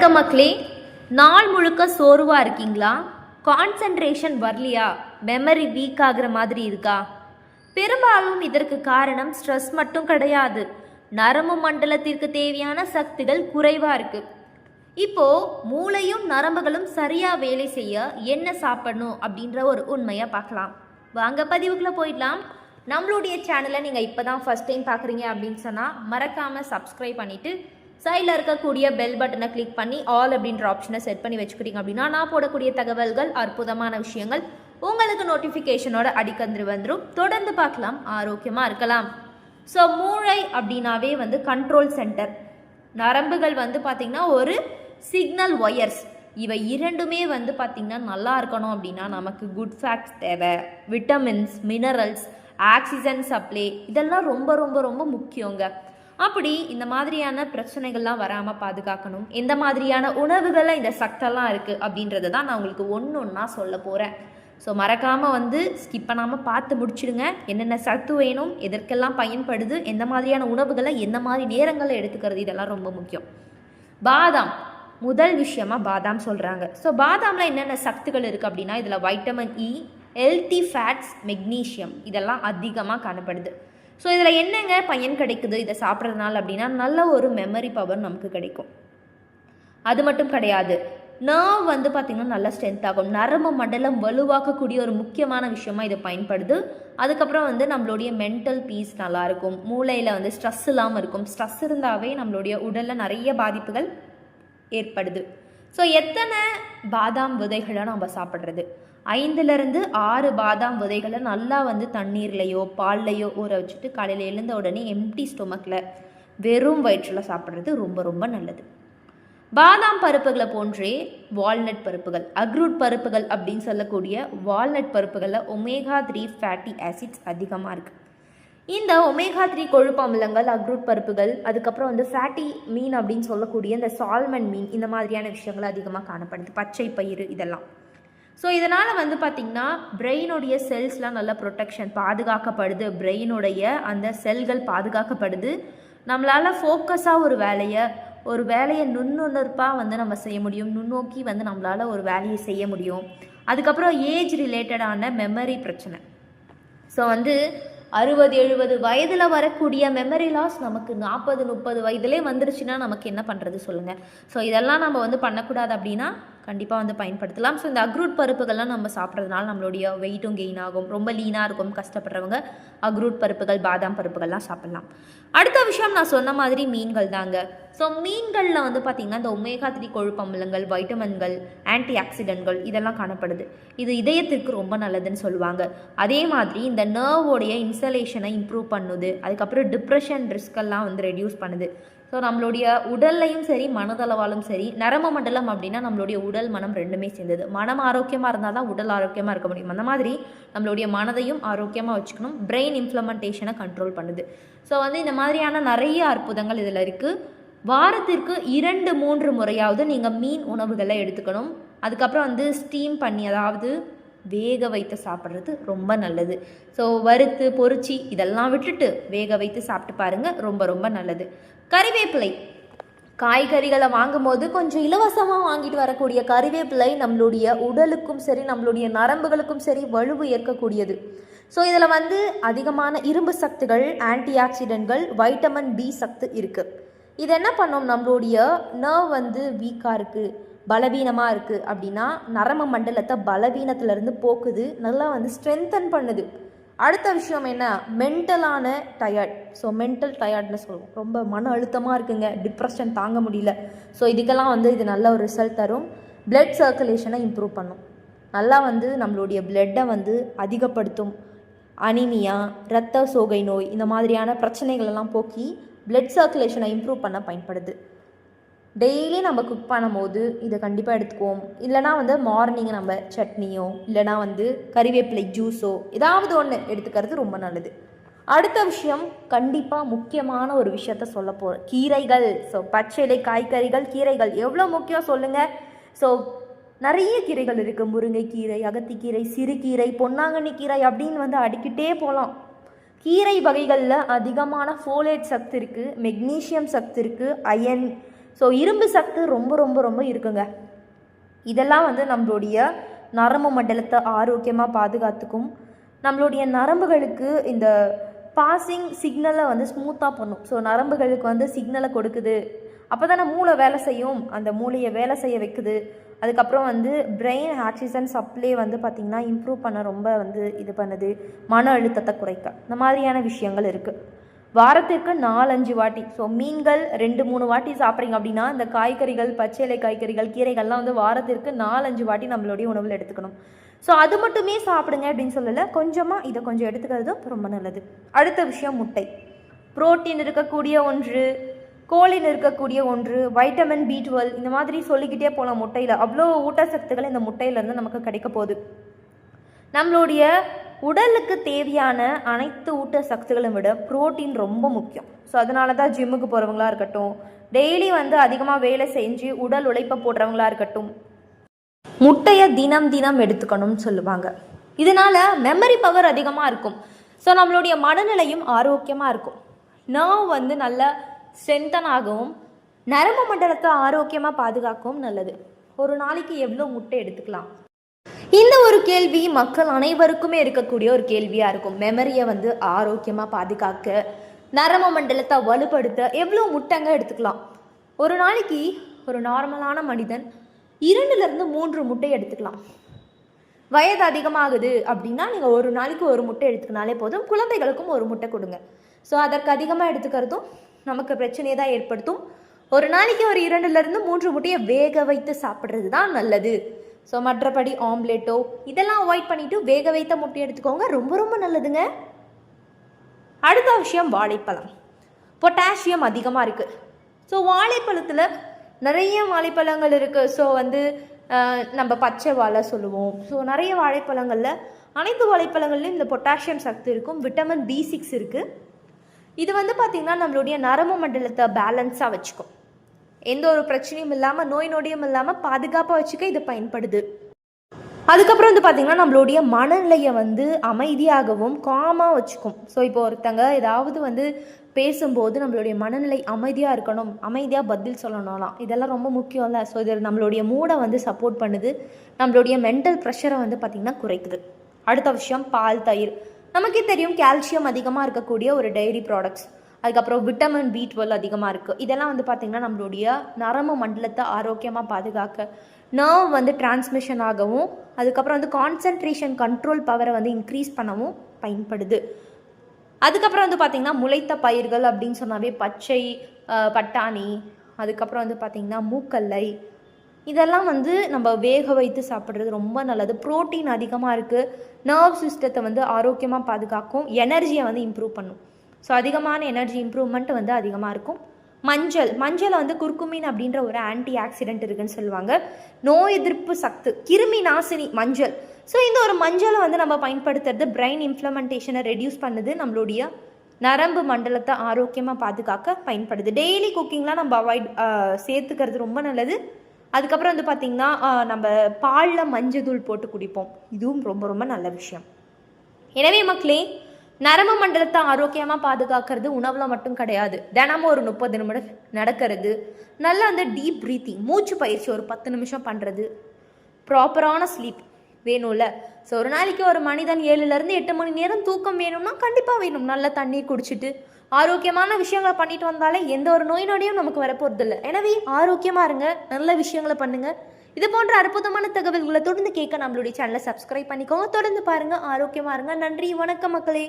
வணக்கம் மக்களே. நாள் முழுக்க சோர்வாக இருக்கீங்களா? கான்சன்ட்ரேஷன் வரலையா? மெமரி வீக் ஆகிற மாதிரி இருக்கா? பெரும்பாலும் இதற்கு காரணம் ஸ்ட்ரெஸ் மட்டும் கிடையாது, நரம்பு மண்டலத்திற்கு தேவையான சக்திகள் குறைவாக இருக்குது. இப்போது மூளையும் நரம்புகளும் சரியாக வேலை செய்ய என்ன சாப்பிடணும் அப்படின்ற ஒரு உண்மையாக பார்க்கலாம். வாங்க பதிவுக்குள்ளே போயிடலாம். நம்மளுடைய சேனலை நீங்கள் இப்போ தான் ஃபஸ்ட் டைம் பார்க்குறீங்க அப்படின்னு சொன்னால் மறக்காமல் சப்ஸ்கிரைப் பண்ணிவிட்டு சைடில் இருக்கக்கூடிய பெல் பட்டனை கிளிக் பண்ணி ஆல் அப்படின்ற ஆப்ஷனை செட் பண்ணி வச்சுக்கிட்டீங்க அப்படின்னா நான் போடக்கூடிய தகவல்கள், அற்புதமான விஷயங்கள் உங்களுக்கு நோட்டிஃபிகேஷனோட அடிக்கந்து வந்துடும். தொடர்ந்து பார்க்கலாம், ஆரோக்கியமாக இருக்கலாம். ஸோ மூளை அப்படின்னாவே கண்ட்ரோல் சென்டர். நரம்புகள் பார்த்திங்கன்னா ஒரு சிக்னல் ஒயர்ஸ். இவை இரண்டுமே பார்த்திங்கன்னா நல்லா இருக்கணும் அப்படின்னா நமக்கு குட் ஃபேட்ஸ் தேவை, விட்டமின்ஸ், மினரல்ஸ், ஆக்சிஜன் சப்ளை, இதெல்லாம் ரொம்ப ரொம்ப ரொம்ப முக்கியங்க. அப்படி இந்த மாதிரியான பிரச்சனைகள்லாம் வராமல் பாதுகாக்கணும். எந்த மாதிரியான உணவுகளில் இந்த சத்தெல்லாம் இருக்குது அப்படின்றத தான் நான் உங்களுக்கு ஒன்றா சொல்ல போகிறேன். ஸோ மறக்காமல் ஸ்கிப் பண்ணாமல் பார்த்து முடிச்சிடுங்க. என்னென்ன சத்து வேணும், எதற்கெல்லாம் பயன்படுது, எந்த மாதிரியான உணவுகளை எந்த மாதிரி நேரங்களில் எடுத்துக்கிறது, இதெல்லாம் ரொம்ப முக்கியம். பாதாம் முதல் விஷயமாக பாதாம் சொல்கிறாங்க. ஸோ பாதாமில் என்னென்ன சத்துக்கள் இருக்குது அப்படின்னா இதில் vitamin E, healthy fats, magnesium இதெல்லாம் அதிகமாக காணப்படுது. ஸோ இதில் என்னங்க பயன் கிடைக்குது இதை சாப்பிட்றதுனால அப்படின்னா நல்ல ஒரு மெமரி பவர் நமக்கு கிடைக்கும். அது மட்டும் கிடையாது, நர்வ் பார்த்திங்கன்னா நல்லா ஸ்ட்ரென்த் ஆகும். நரம்பு மண்டலம் வலுவாக்கக்கூடிய ஒரு முக்கியமான விஷயமா இது பயன்படுது. அதுக்கப்புறம் நம்மளுடைய மென்டல் பீஸ் நல்லாயிருக்கும். மூளையில் ஸ்ட்ரெஸ் இல்லாமல் இருக்கும். ஸ்ட்ரெஸ் இருந்தாவே நம்மளுடைய உடலில் நிறைய பாதிப்புகள் ஏற்படுது. ஸோ எத்தனை பாதாம் விதைகளை நம்ம சாப்பிட்றது? 5 to 6 பாதாம் விதைகளை நல்லா தண்ணீர்லையோ பால்லையோ ஊற வச்சுட்டு காலையில் எழுந்த உடனே எம்டி ஸ்டொமக்கில் வெறும் வயிற்றில் சாப்பிட்றது ரொம்ப ரொம்ப நல்லது. பாதாம் பருப்புகளை போன்றே வால்நட் பருப்புகள், அக்ரூட் பருப்புகள் அப்படின்னு சொல்லக்கூடிய வால்நட் பருப்புகளில் ஒமேகா 3 ஃபேட்டி ஆசிட்ஸ் அதிகமாக இருக்குது. இந்த ஒமேகா 3 கொழுப்பு அமிலங்கள், அக்ரூட் பருப்புகள், அதுக்கப்புறம் ஃபேட்டி மீன் அப்படின்னு சொல்லக்கூடிய இந்த சால்மன் மீன், இந்த மாதிரியான விஷயங்கள் அதிகமாக காணப்படுது. பச்சை பயிறு இதெல்லாம். ஸோ இதனால் பார்த்திங்கன்னா பிரெயினுடைய செல்ஸ்லாம் நல்லா ப்ரொடெக்ஷன் பாதுகாக்கப்படுது. பிரெயினுடைய அந்த செல்கள் பாதுகாக்கப்படுது. நம்மளால் ஃபோக்கஸாக ஒரு வேலையை நுண்ணுணர்ப்பாக நம்ம செய்ய முடியும். நுண்ணோக்கி நம்மளால் ஒரு வேலையை செய்ய முடியும். அதுக்கப்புறம் ஏஜ் ரிலேட்டடான மெமரி பிரச்சனை. ஸோ 60-70 வயதில் வரக்கூடிய மெமரி லாஸ் நமக்கு 40-30 வயதுலேயே வந்துருச்சுன்னா நமக்கு என்ன பண்ணுறது சொல்லுங்கள். ஸோ இதெல்லாம் நம்ம பண்ணக்கூடாது அப்படின்னா கண்டிப்பாக பயன்படுத்தலாம். ஸோ இந்த அக்ரூட் பருப்புகள்லாம் நம்ம சாப்பிட்றதுனால நம்மளுடைய வெயிட்டும் கெயின் ஆகும். ரொம்ப லீனாக இருக்கும் கஷ்டப்படுறவங்க அக்ரூட் பருப்புகள், பாதாம் பருப்புகள்லாம் சாப்பிட்லாம். அடுத்த விஷயம் நான் சொன்ன மாதிரி மீன்கள் தாங்க. ஸோ மீன்களில் பார்த்திங்கன்னா இந்த ஒமேகா 3 கொழுப்பு அமிலங்கள், வைட்டமின்கள், ஆன்டி ஆக்சிடென்ட்கள் இதெல்லாம் காணப்படுது. இது இதயத்திற்கு ரொம்ப நல்லதுன்னு சொல்லுவாங்க. அதே மாதிரி இந்த நர்வோடைய இன்சலேஷனை இம்ப்ரூவ் பண்ணுது. அதுக்கப்புறம் டிப்ரெஷன் ரிஸ்கெல்லாம் ரெடியூஸ் பண்ணுது. ஸோ நம்மளுடைய உடல்லையும் சரி மனதளவாலும் சரி, நரம்பு மண்டலம் அப்படின்னா நம்மளுடைய உடல் மனம் ரெண்டுமே சேர்ந்தது. மனம் ஆரோக்கியமாக இருந்தால் தான் உடல் ஆரோக்கியமாக இருக்க முடியும். அந்த மாதிரி நம்மளுடைய மனதையும் ஆரோக்கியமாக வச்சுக்கணும். பிரெயின் இன்ஃப்ளமெண்டேஷனை கண்ட்ரோல் பண்ணுது. ஸோ இந்த மாதிரியான நிறைய அற்புதங்கள் இதில் இருக்குது. வாரத்திற்கு 2-3 முறையாவது நீங்கள் மீன் உணவுகளை எடுத்துக்கணும். அதுக்கப்புறம் ஸ்டீம் பண்ணி, அதாவது வேக வைத்து சாப்பிட்றது ரொம்ப நல்லது. ஸோ வறுத்து பொரிச்சி இதெல்லாம் விட்டுட்டு வேக வைத்து சாப்பிட்டு பாருங்கள், ரொம்ப ரொம்ப நல்லது. கறிவேப்பிலை, காய்கறிகளை வாங்கும்போது கொஞ்சம் இலவசமாக வாங்கிட்டு வரக்கூடிய கறிவேப்பிலை நம்மளுடைய உடலுக்கும் சரி நம்மளுடைய நரம்புகளுக்கும் சரி வலுவு ஏற்கக்கூடியது. ஸோ இதில் அதிகமான இரும்பு சத்துகள், ஆன்டி ஆக்சிடென்ட்கள், வைட்டமின் பி சத்து இருக்குது. இது என்ன பண்ணோம், நம்மளுடைய நர்வ் வீக்காக இருக்குது, பலவீனமாக இருக்குது அப்படின்னா நரம்பு மண்டலத்தை பலவீனத்திலேருந்து போக்குது, நல்லா ஸ்ட்ரென்தன் பண்ணுது. அடுத்த விஷயம் என்ன, மென்டலான டயர்ட். ஸோ மென்டல் டயர்ட்னு சொல்லுவோம், ரொம்ப மன அழுத்தமாக இருக்குங்க, டிப்ரெஷன் தாங்க முடியல. ஸோ இதுக்கெல்லாம் இது நல்ல ஒரு ரிசல்ட் தரும். பிளட் சர்க்குலேஷனை இம்ப்ரூவ் பண்ணும். நல்லா நம்மளுடைய பிளட்டை அதிகப்படுத்தும். அனிமியா, இரத்த சோகை நோய், இந்த மாதிரியான பிரச்சனைகளெல்லாம் போக்கி பிளட் சர்க்குலேஷனை இம்ப்ரூவ் பண்ண பயன்படுது. டெய்லி நம்ம குக் பண்ணும்போது இதை கண்டிப்பாக எடுத்துக்குவோம். இல்லைனா மார்னிங் நம்ம சட்னியோ இல்லைனா கறிவேப்பிலை ஜூஸோ ஏதாவது ஒன்று எடுத்துக்கிறது ரொம்ப நல்லது. அடுத்த விஷயம், கண்டிப்பாக முக்கியமான ஒரு விஷயத்த சொல்ல போகிறேன், கீரைகள். ஸோ பச்சை காய்கறிகள், கீரைகள் எவ்வளோ முக்கியம் சொல்லுங்கள். ஸோ நிறைய கீரைகள் இருக்குது. முருங்கைக்கீரை, அகத்திக்கீரை, சிறுகீரை, பொன்னாங்கண்ணி கீரை அப்படின்னு அடிக்கிட்டே போகலாம். கீரை வகைகளில் அதிகமான ஃபோலேட் சத்து இருக்குது, மெக்னீஷியம் சத்து இருக்குது, அயன், ஸோ இரும்பு சத்து ரொம்ப ரொம்ப ரொம்ப இருக்குங்க. இதெல்லாம் வந்து நம்மளுடைய நரம்பு மண்டலத்தை ஆரோக்கியமாக பாதுகாத்துக்கும், நம்மளுடைய நரம்புகளுக்கு இந்த பாசிங் சிக்னலை வந்து ஸ்மூத்தாக பண்ணும். ஸோ நரம்புகளுக்கு வந்து சிக்னலை கொடுக்குது, அப்போ தானே மூளை வேலை செய்யும், அந்த மூளையை வேலை செய்ய வைக்குது. அதுக்கப்புறம் வந்து பிரெயின் ஆக்சிஜன் சப்ளை வந்து பார்த்திங்கன்னா இம்ப்ரூவ் பண்ண ரொம்ப வந்து இது பண்ணுது, மன அழுத்தத்தை குறைக்க. இந்த மாதிரியான விஷயங்கள் இருக்குது. வாரத்திற்கு 4-5 வாட்டி, ஸோ மீன்கள் 2-3 வாட்டி சாப்பிட்றீங்க அப்படின்னா இந்த காய்கறிகள், பச்சை காய்கறிகள், கீரைகள்லாம் வந்து வாரத்திற்கு 4-5 வாட்டி நம்மளுடைய உணவில் எடுத்துக்கணும். ஸோ அது மட்டுமே சாப்பிடுங்க அப்படின்னு சொல்லலை, கொஞ்சமாக இதை கொஞ்சம் எடுத்துக்கிறதும் ரொம்ப நல்லது. அடுத்த விஷயம் முட்டை. புரோட்டீன் இருக்கக்கூடிய ஒன்று, கோலின் இருக்கக்கூடிய ஒன்று, வைட்டமின் B12, இந்த மாதிரி சொல்லிக்கிட்டே போகலாம். முட்டையில் அவ்வளோ ஊட்டச்சத்துக்கள் இந்த முட்டையிலேருந்து நமக்கு கிடைக்க போகுது. நம்மளுடைய உடலுக்கு தேவையான அனைத்து ஊட்டச்சத்துக்களை விட புரோட்டீன் ரொம்ப முக்கியம். ஸோ அதனால தான் ஜிம்முக்கு போகிறவங்களா இருக்கட்டும், டெய்லி வந்து அதிகமாக வேலை செஞ்சு உடல் உழைப்பை போடுறவங்களா இருக்கட்டும், முட்டையை தினம் தினம் எடுத்துக்கணும்னு சொல்லுவாங்க. இதனால் மெமரி பவர் அதிகமாக இருக்கும். ஸோ நம்மளுடைய மனநிலையும் ஆரோக்கியமாக இருக்கும். நர்வ் வந்து நல்ல ஸ்ட்ரென்தன் ஆகவும் நரம்பு மண்டலத்தை ஆரோக்கியமாக பாதுகாக்கவும் நல்லது. ஒரு நாளைக்கு எவ்வளோ முட்டை எடுத்துக்கலாம்? இந்த ஒரு கேள்வி மக்கள் அனைவருக்குமே இருக்கக்கூடிய ஒரு கேள்வியாக இருக்கும். மெமரியை வந்து ஆரோக்கியமாக பாதுகாக்க, நரம்பு மண்டலத்தை வலுப்படுத்த எவ்வளோ முட்டைங்க எடுத்துக்கலாம்? ஒரு நாளைக்கு ஒரு நார்மலான மனிதன் 2-3 முட்டை எடுத்துக்கலாம். வயது அதிகமாகுது அப்படின்னா நீங்கள் ஒரு நாளைக்கு ஒரு முட்டை எடுத்துக்கினாலே போதும். குழந்தைகளுக்கும் ஒரு முட்டை கொடுங்க. ஸோ அதற்கு அதிகமாக எடுத்துக்கிறதும் நமக்கு பிரச்சனையை தான் ஏற்படுத்தும். ஒரு நாளைக்கு ஒரு 2-3 முட்டையை வேக வைத்து சாப்பிட்றது தான் நல்லது. ஸோ மற்றபடி ஆம்லேட்டோ இதெல்லாம் அவாய்ட் பண்ணிவிட்டு வேக வைத்த முட்டை எடுத்துக்கோங்க, ரொம்ப ரொம்ப நல்லதுங்க. அடுத்த விஷயம் வாழைப்பழம். பொட்டாசியம் அதிகமாக இருக்குது. ஸோ வாழைப்பழத்தில் நிறைய வாழைப்பழங்கள் இருக்குது. ஸோ வந்து நம்ம பச்சை வாழை சொல்லுவோம். ஸோ நிறைய வாழைப்பழங்களில், அனைத்து வாழைப்பழங்கள்லையும் இந்த பொட்டாசியம் சக்தி இருக்கும். விட்டமின் B6 இருக்குது. இது வந்து பார்த்திங்கன்னா நம்மளுடைய நரம்பு மண்டலத்தை பேலன்ஸாக வச்சுக்கும். எந்த ஒரு பிரச்சனையும் இல்லாமல், நோய் நொடியும் இல்லாமல் பாதுகாப்பாக வச்சுக்க இது பயன்படுது. அதுக்கப்புறம் வந்து பார்த்திங்கன்னா நம்மளுடைய மனநிலையை வந்து அமைதியாகவும் காமாக வச்சுக்கும். ஸோ இப்போ ஒருத்தங்க ஏதாவது வந்து பேசும்போது நம்மளுடைய மனநிலை அமைதியாக இருக்கணும், அமைதியாக பதில் சொல்லணும்லாம், இதெல்லாம் ரொம்ப முக்கியம் இல்லை. ஸோ இது நம்மளுடைய மூடை வந்து சப்போர்ட் பண்ணுது, நம்மளுடைய மென்டல் ப்ரெஷரை வந்து பார்த்திங்கன்னா குறைக்குது. அடுத்த விஷயம் பால், தயிர். நமக்கே தெரியும் கால்சியம் அதிகமாக இருக்கக்கூடிய ஒரு டைரி ப்ராடக்ட்ஸ். அதுக்கப்புறம் விட்டமின் B12 அதிகமாக இருக்குது. இதெல்லாம் வந்து பார்த்திங்கன்னா நம்மளுடைய நரம்பு மண்டலத்தை ஆரோக்கியமாக பாதுகாக்க, நர்வ் வந்து டிரான்ஸ்மிஷன் ஆகவும், அதுக்கப்புறம் வந்து கான்சன்ட்ரேஷன் கண்ட்ரோல் பவரை வந்து இன்க்ரீஸ் பண்ணவும் பயன்படுது. அதுக்கப்புறம் வந்து பார்த்திங்கன்னா முளைத்த பயிர்கள் அப்படின்னு சொன்னாவே பச்சை பட்டாணி, அதுக்கப்புறம் வந்து பார்த்திங்கன்னா மூக்கல்லை, இதெல்லாம் வந்து நம்ம வேக வைத்து சாப்பிட்றது ரொம்ப நல்லது. ப்ரோட்டீன் அதிகமாக இருக்குது, நர்வ் சிஸ்டத்தை வந்து ஆரோக்கியமாக பாதுகாக்கும், எனர்ஜியை வந்து இம்ப்ரூவ் பண்ணும். ஸோ அதிகமான எனர்ஜி இம்ப்ரூவ்மெண்ட் வந்து அதிகமாக இருக்கும். மஞ்சள் வந்து குர்குமின் அப்படின்ற ஒரு ஆன்டி ஆக்சிடென்ட் இருக்குன்னு சொல்லுவாங்க. நோய் எதிர்ப்பு சக்தி, கிருமி நாசினி மஞ்சள். ஸோ இந்த ஒரு மஞ்சளை வந்து நம்ம பயன்படுத்துறது பிரெயின் இன்ஃப்ளமெண்டேஷனை ரெடியூஸ் பண்ணுது, நம்மளுடைய நரம்பு மண்டலத்தை ஆரோக்கியமாக பாதுகாக்க பயன்படுது. டெய்லி குக்கிங்லாம் நம்ம சேர்த்துக்கிறது ரொம்ப நல்லது. அதுக்கப்புறம் வந்து பார்த்திங்கன்னா நம்ம பாலில் மஞ்சள் போட்டு குடிப்போம், இதுவும் ரொம்ப ரொம்ப நல்ல விஷயம். எனவே மக்களே, நரம்பு மண்டலத்தை ஆரோக்கியமாக பாதுகாக்கிறது உணவில் மட்டும் கிடையாது. தினமும் ஒரு 30 நிமிடம் நடக்கிறது, நல்லா அந்த டீப் ப்ரீத்திங், மூச்சு பயிற்சி ஒரு 10 நிமிஷம் பண்ணுறது, ப்ராப்பரான ஸ்லீப் வேணும்ல. ஸோ ஒரு நாளைக்கு ஒரு மனிதன் 7-8 மணி நேரம் தூக்கம் வேணும்னா கண்டிப்பாக வேணும். நல்லா தண்ணீர் குடிச்சிட்டு ஆரோக்கியமான விஷயங்களை பண்ணிட்டு வந்தாலே எந்த ஒரு நோய் நொடியும் நமக்கு வரப்போகிறது இல்லை. எனவே ஆரோக்கியமாக இருங்க, நல்ல விஷயங்களை பண்ணுங்கள். இது போன்ற அற்புதமான தகவல்களை தொடர்ந்து கேட்க நம்மளுடைய சேனலை சப்ஸ்கிரைப் பண்ணிக்கோங்க. தொடர்ந்து பாருங்கள், ஆரோக்கியமாக இருங்க. நன்றி, வணக்கம் மக்களே.